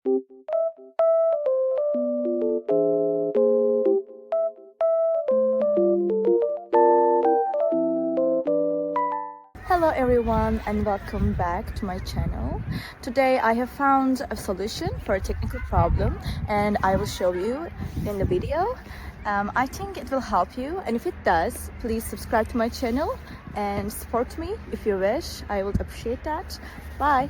Hello everyone and welcome back to my channel. Today I have found a solution for a technical problem and I will show you in the video. I think it will help you, and if it does, please subscribe to my channel and support me if you wish. I would appreciate that. Bye!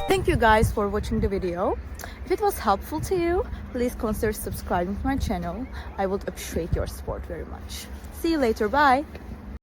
Thank you guys for watching the video. If it was helpful to you, please consider subscribing to my channel. I would appreciate your support very much. See you later. Bye!